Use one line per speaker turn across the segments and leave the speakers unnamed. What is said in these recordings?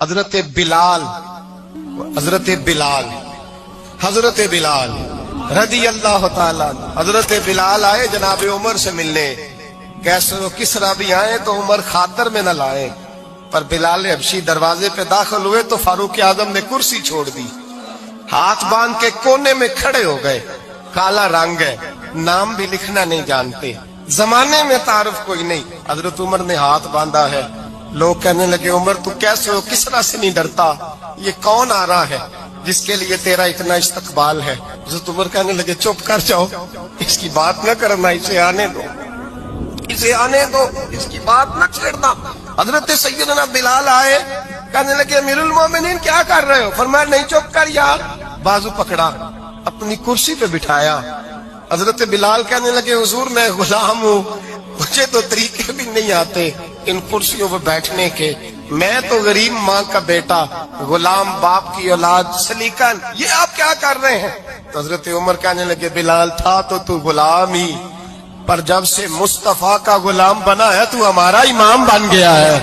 حضرت بلال رضی اللہ تعالیٰ، حضرت بلال آئے جناب عمر سے ملنے. کیسے کسرا بھی آئے تو عمر خاطر میں نہ لائے، پر بلال حبشی دروازے پہ داخل ہوئے تو فاروق اعظم نے کرسی چھوڑ دی، ہاتھ باندھ کے کونے میں کھڑے ہو گئے. کالا رنگ ہے، نام بھی لکھنا نہیں جانتے، زمانے میں تعارف کوئی نہیں. حضرت عمر نے ہاتھ باندھا ہے. لوگ کہنے لگے عمر تو کیسے ہو، کسرا سے نہیں ڈرتا، یہ کون آ رہا ہے جس کے لیے تیرا اتنا استقبال ہے؟ حضرت عمر کہنے لگے چپ کر جاؤ، اس کی بات نہ کرنا، اسے آنے دو، اسے آنے دو، اس کی بات نہ چھیڑنا. حضرت سیدنا بلال آئے، کہنے لگے امیر المومنین کیا کر رہے ہو؟ فرمایا نہیں چپ کر یار. بازو پکڑا، اپنی کرسی پہ بٹھایا. حضرت بلال کہنے لگے حضور میں غلام ہوں، مجھے تو طریقے بھی نہیں آتے ان کرسیوں پہ بیٹھنے کے، میں تو غریب ماں کا بیٹا، غلام باپ کی اولاد، سلیقن، یہ آپ کیا کر رہے ہیں؟ تو حضرت عمر کہنے لگے بلال تھا تو غلام ہی، پر جب سے مصطفیٰ کا غلام بنا ہے تو ہمارا امام بن گیا ہے،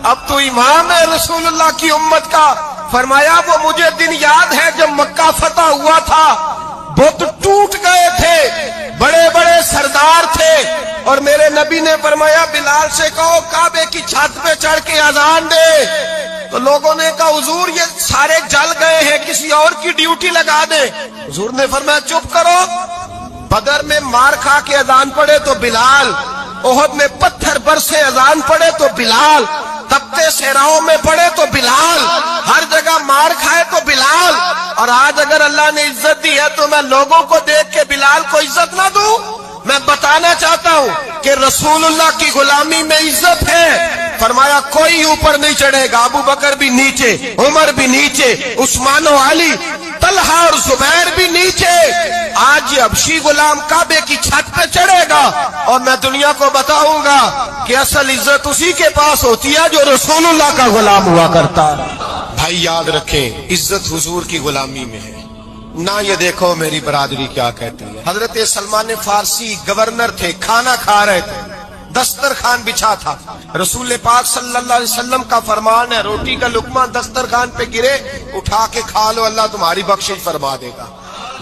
اب تو امام ہے رسول اللہ کی امت کا. فرمایا وہ مجھے دن یاد ہے جب مکہ فتح ہوا تھا، بت ٹوٹ گئے تھے، بڑے بڑے سردار تھے، اور میرے نبی نے فرمایا بلال سے کہو کعبے کی چھت پہ چڑھ کے اذان دے. تو لوگوں نے کہا حضور یہ سارے جل گئے ہیں، کسی اور کی ڈیوٹی لگا دے. حضور نے فرمایا چپ کرو. بدر میں مار کھا کے اذان پڑے تو بلال، احد میں پتھر برسے اذان پڑے تو بلال، تپتے صحراؤں میں پڑے تو بلال، ہر جگہ مار کھائے تو بلال. اور آج اگر اللہ نے عزت دی ہے تو میں لوگوں کو دیکھ کے بلال کو عزت نہ دوں؟ میں بتانا چاہتا ہوں کہ رسول اللہ کی غلامی میں عزت ہے. فرمایا کوئی اوپر نہیں چڑھے گا، ابو بکر بھی نیچے، عمر بھی نیچے، عثمان و علی، طلحہ اور زبیر بھی نیچے. آج یہ حبشی غلام کعبے کی چھت پہ چڑھے گا اور میں دنیا کو بتاؤں گا کہ اصل عزت اسی کے پاس ہوتی ہے جو رسول اللہ کا غلام ہوا کرتا. بھائی یاد رکھیں عزت حضور کی غلامی میں ہے، نہ یہ دیکھو میری برادری کیا کہتی ہے. حضرت سلمان فارسی گورنر تھے، کھانا کھا رہے تھے، دسترخوان بچھا تھا. رسول پاک صلی اللہ علیہ وسلم کا فرمان ہے روٹی کا لقمہ دسترخوان پہ گرے اٹھا کے کھا لو، اللہ تمہاری بخشش فرما دے گا.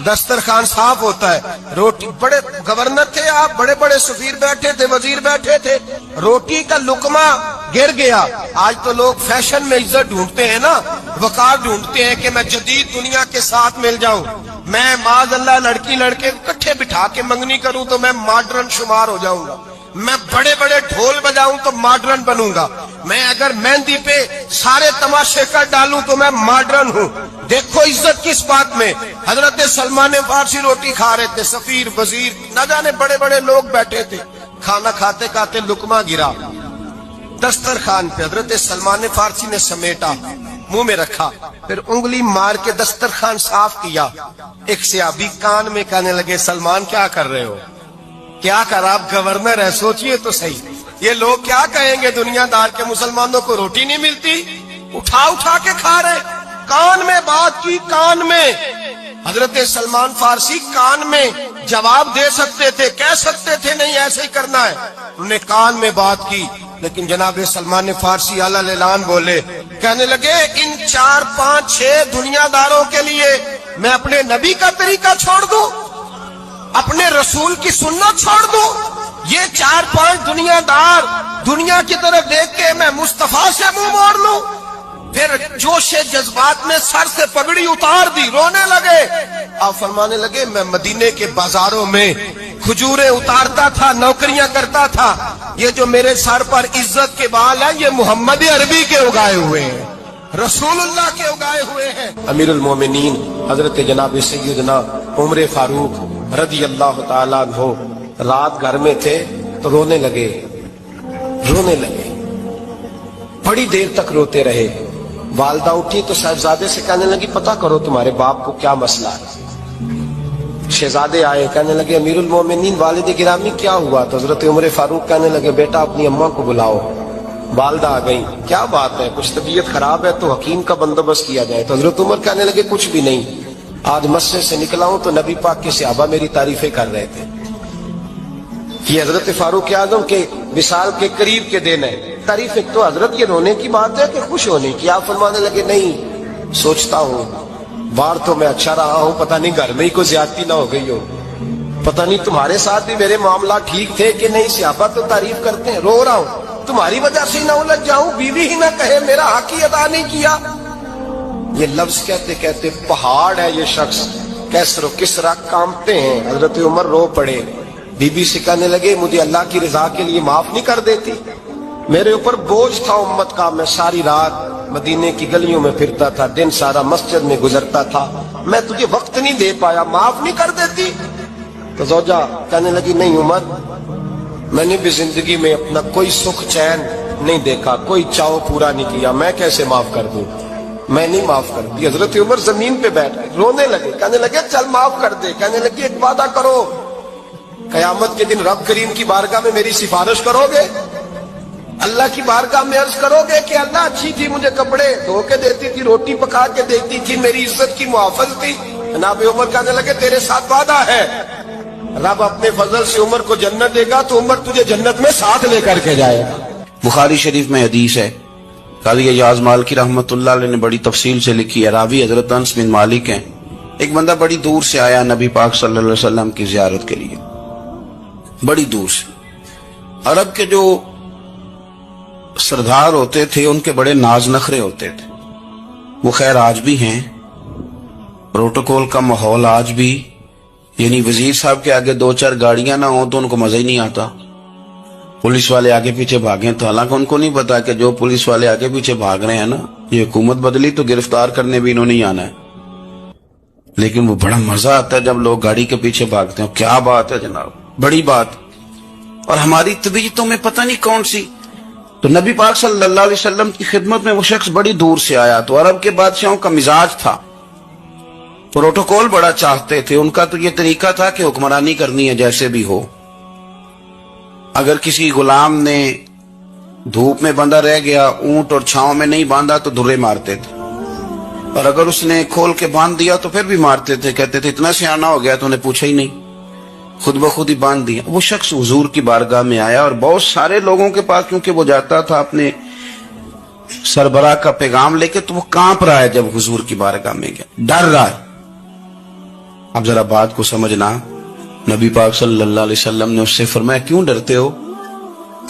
دسترخوان صاف ہوتا ہے. روٹی، بڑے گورنر تھے آپ، بڑے بڑے سفیر بیٹھے تھے، وزیر بیٹھے تھے، روٹی کا لقمہ گر گیا. آج تو لوگ فیشن میں عزت ڈھونڈتے ہیں نا، وقار ڈھونڈتے ہیں کہ میں جدید دنیا کے ساتھ مل جاؤں، میں معاذ اللہ لڑکی لڑکے اکٹھے بٹھا کے منگنی کروں تو میں ماڈرن شمار ہو جاؤں گا، میں بڑے بڑے ڈھول بجاؤں تو ماڈرن بنوں گا، میں اگر مہندی پہ سارے تماشے کر ڈالوں تو میں ماڈرن ہوں. دیکھو عزت کس بات میں. حضرت سلمان فارسی روٹی کھا رہے تھے، سفیر وزیر نہ جانے بڑے بڑے لوگ بیٹھے تھے، کھانا کھاتے کھاتے لقمہ گرا دسترخوان پہ. حضرت سلمان فارسی نے سمیٹا، منہ میں رکھا، پھر انگلی مار کے دسترخوان صاف کیا. ایک صحابی کان میں کہنے لگے سلمان کیا کر رہے ہو؟ کیا کر، آپ گورنر ہے، سوچئے تو صحیح، یہ لوگ کیا کہیں گے دنیا دار کے مسلمانوں کو روٹی نہیں ملتی، اٹھا اٹھا کے کھا رہے. کان میں بات کی، کان میں. حضرت سلمان فارسی کان میں جواب دے سکتے تھے، کہہ سکتے تھے نہیں ایسے ہی کرنا ہے، انہوں نے کان میں بات کی. لیکن جناب سلمان فارسی اعلی اعلان بولے، کہنے لگے ان 4 5 6 دنیا داروں کے لیے میں اپنے نبی کا طریقہ چھوڑ دوں، اپنے رسول کی سنت چھوڑ دوں؟ یہ 4 5 دنیا دار دنیا کی طرف دیکھ کے میں مصطفیٰ سے منہ موڑ لوں؟ پھر جوش جذبات میں سر سے پگڑی اتار دی، رونے لگے. آپ فرمانے لگے میں مدینے کے بازاروں میں کھجوریں اتارتا تھا، نوکریاں کرتا تھا، یہ جو میرے سر پر عزت کے بال ہیں یہ محمد عربی کے اگائے ہوئے ہیں، رسول اللہ کے اگائے ہوئے ہیں. امیر المومنین حضرت جناب سیدنا عمر فاروق رضی اللہ تعالیٰ عنہ رات گھر میں تھے تو رونے لگے، بڑی دیر تک روتے رہے. والدہ اٹھی تو صاحبزادے سے کہنے لگی پتہ کرو تمہارے باپ کو کیا مسئلہ ہے. شہزادے آئے، کہنے لگے امیر المومنین والد گرامی کیا ہوا؟ تو حضرت عمر فاروق کہنے لگے بیٹا اپنی اماں کو بلاؤ. والدہ آ گئی، کیا بات ہے، کچھ طبیعت خراب ہے تو حکیم کا بندوبست کیا جائے. تو حضرت عمر کہنے لگے کچھ بھی نہیں، آج مسجد سے نکلا ہوں تو نبی پاک کے صحابہ میری تعریفیں کر رہے تھے. یہ حضرت فاروق اعظم کے وصال کے قریب کے دن ہے. تعریف ایک تو حضرت یہ رونے کی بات ہے کہ خوش ہونے کی؟ آپ فرمانے لگے نہیں، سوچتا ہوں باہر تو میں اچھا رہا ہوں، پتہ نہیں گھر میں ہی کوئی زیادتی نہ ہو گئی ہو، پتہ نہیں تمہارے ساتھ بھی میرے معاملات ٹھیک تھے کہ نہیں، صحابہ تو تعریف کرتے ہیں، رو رہا ہوں تمہاری وجہ سے نہ الجھ جاؤں، بیوی ہی نہ کہے میرا حق ہی ادا نہیں کیا۔ یہ لفظ کہتے کہتے پہاڑ ہے یہ شخص، کیسر و کسرا کانپتے ہیں۔ حضرت عمر رو پڑے، بی بی سے کہنے لگے مجھے اللہ کی رضا کے لیے معاف نہیں کر دیتی؟ میرے اوپر بوجھ تھا امت کا، میں ساری رات مدینے کی گلیوں میں پھرتا تھا، دن سارا مسجد میں گزرتا تھا، میں تجھے وقت نہیں دے پایا، معاف نہیں کر دیتی؟ تو زوجہ کہنے لگی نہیں عمر، میں نے بھی زندگی میں اپنا کوئی سکھ چین نہیں دیکھا، کوئی چاؤ پورا نہیں کیا، میں کیسے معاف کر دوں؟ میں نہیں معاف کرتی۔ حضرت عمر زمین پہ بیٹھ گئے، رونے لگے، کہنے لگے چل معاف کر دے۔ کہنے لگے ایک وعدہ کرو، قیامت کے دن رب کریم کی بارگاہ میں میری سفارش کرو گے؟ اللہ کی بارگاہ میں عرض کرو گے کہ اللہ اچھی تھی، مجھے کپڑے دھو کے دیتی تھی، روٹی پکا کے دیتی تھی، میری عزت کی محافظ تھی؟ جناب عمر کہنے لگے تیرے ساتھ وعدہ ہے، رب اپنے فضل سے عمر کو جنت دے گا تو عمر تجھے جنت میں ساتھ لے کر کے جائے گا۔
بخاری شریف میں حدیث ہے، قاضی ایاز مالکی رحمۃ اللہ علیہ نے بڑی تفصیل سے لکھی ہے، راوی حضرت انس بن مالک ہیں۔ ایک بندہ بڑی دور سے آیا نبی پاک صلی اللہ علیہ وسلم کی زیارت کے لیے، بڑی دور سے۔ عرب کے جو سردار ہوتے تھے ان کے بڑے ناز نخرے ہوتے تھے، وہ خیر آج بھی ہیں، پروٹوکول کا ماحول آج بھی، یعنی وزیر صاحب کے آگے دو چار گاڑیاں نہ ہوں تو ان کو مزہ ہی نہیں آتا، پولیس والے آگے پیچھے بھاگیں تو، حالانکہ ان کو نہیں پتا کہ جو پولیس والے آگے پیچھے بھاگ رہے ہیں نا، یہ حکومت بدلی تو گرفتار کرنے بھی انہوں نے آنا ہے، لیکن وہ بڑا مزہ آتا ہے جب لوگ گاڑی کے پیچھے بھاگتے ہیں۔ کیا بات ہے جناب، بڑی بات۔ اور ہماری طبیعتوں میں پتہ نہیں کون سی، تو نبی پاک صلی اللہ علیہ وسلم کی خدمت میں وہ شخص بڑی دور سے آیا، تو عرب کے بادشاہوں کا مزاج تھا، پروٹوکول بڑا چاہتے تھے، ان کا تو یہ طریقہ تھا کہ حکمرانی کرنی ہے جیسے بھی ہو۔ اگر کسی غلام نے دھوپ میں بندھا رہ گیا، اونٹ اور چھاؤں میں نہیں باندھا تو دھرے مارتے تھے، اور اگر اس نے کھول کے باندھ دیا تو پھر بھی مارتے تھے، کہتے تھے اتنا سیانہ ہو گیا تو نے پوچھا ہی نہیں، خود بخود ہی باندھ دیا۔ وہ شخص حضور کی بارگاہ میں آیا، اور بہت سارے لوگوں کے پاس کیونکہ وہ جاتا تھا اپنے سربراہ کا پیغام لے کے، تو وہ کانپ رہا ہے جب حضور کی بارگاہ میں گیا، ڈر رہا ہے۔ اب ذرا بات کو سمجھنا، نبی پاک صلی اللہ علیہ وسلم نے اس سے فرمایا کیوں ڈرتے ہو؟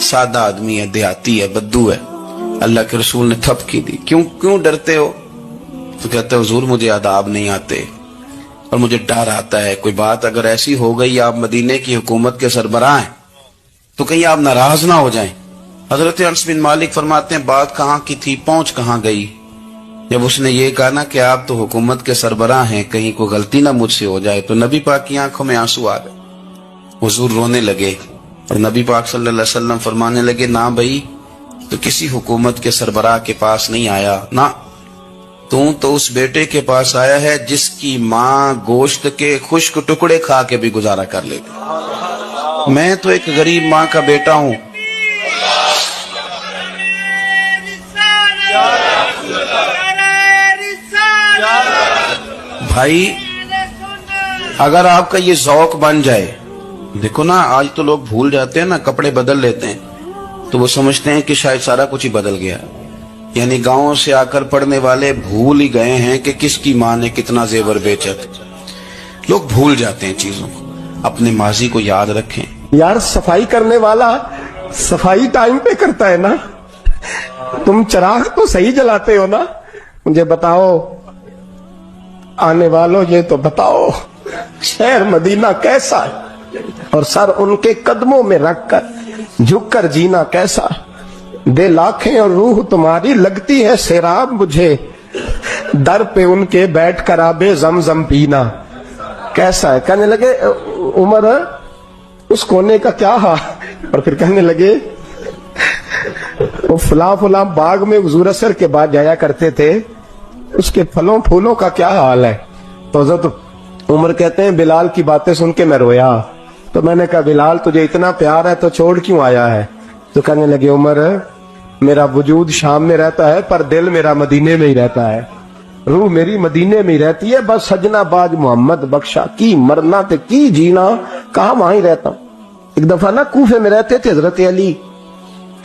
سادہ آدمی ہے، دیہاتی ہے، بدو ہے۔ اللہ کے رسول نے تھپکی دی، کیوں ڈرتے ہو؟ تو کہتے حضور مجھے آداب نہیں آتے اور مجھے ڈر آتا ہے، کوئی بات اگر ایسی ہو گئی، آپ مدینے کی حکومت کے سربراہ ہیں، تو کہیں آپ ناراض نہ ہو جائیں۔ حضرت انس بن مالک فرماتے ہیں بات کہاں کی تھی، پہنچ کہاں گئی؟ جب اس نے یہ کہا نا کہ آپ تو حکومت کے سربراہ ہیں، کہیں کوئی غلطی نہ مجھ سے ہو جائے، تو نبی پاک کی آنکھوں میں آنسو آ گئے، حضور رونے لگے، اور نبی پاک صلی اللہ علیہ وسلم فرمانے لگے نہ بھائی، تو کسی حکومت کے سربراہ کے پاس نہیں آیا، نہ تو اس بیٹے کے پاس آیا ہے جس کی ماں گوشت کے خشک ٹکڑے کھا کے بھی گزارا کر لیتی۔ میں تو ایک غریب ماں کا بیٹا ہوں۔ بھائی اگر آپ کا یہ ذوق بن جائے، دیکھو نا آج تو لوگ بھول جاتے ہیں نا، کپڑے بدل لیتے ہیں تو وہ سمجھتے ہیں کہ شاید سارا کچھ ہی بدل گیا، یعنی گاؤں سے آ کر پڑھنے والے بھول ہی گئے ہیں کہ کس کی ماں نے کتنا زیور بیچا تھا۔ لوگ بھول جاتے ہیں چیزوں کو، اپنے ماضی کو یاد رکھیں۔
یار صفائی کرنے والا صفائی ٹائم پہ کرتا ہے نا، تم چراغ تو صحیح جلاتے ہو نا؟ مجھے بتاؤ آنے والوں، یہ تو بتاؤ شہر مدینہ کیسا ہے، اور سر ان کے قدموں میں رکھ کر جھک کر جینا کیسا؟ دے لاکھیں اور روح تمہاری لگتی ہے سیراب مجھے، در پہ ان کے بیٹھ کر آبے زمزم پینا کیسا ہے؟ کہنے لگے عمر اس کونے کا کیا حال؟ اور پھر کہنے لگے وہ فلاں فلاں باغ میں حضور اثر کے بعد جایا کرتے تھے، اس کے پھلوں پھولوں کا کیا حال ہے؟ تو حضرت عمر کہتے ہیں بلال کی باتیں سن کے میں رویا، تو میں نے کہا بلال تجھے اتنا پیار ہے تو چھوڑ کیوں آیا ہے؟ تو کہنے لگے عمر میرا وجود شام میں رہتا ہے پر دل میرا مدینے میں ہی رہتا ہے، روح میری مدینے میں ہی رہتی ہے، بس سجنا باج محمد بخشا کی مرنا تے کی جینا، کہاں وہاں ہی رہتا ہوں۔ ایک دفعہ نا کوفے میں رہتے تھے حضرت علی،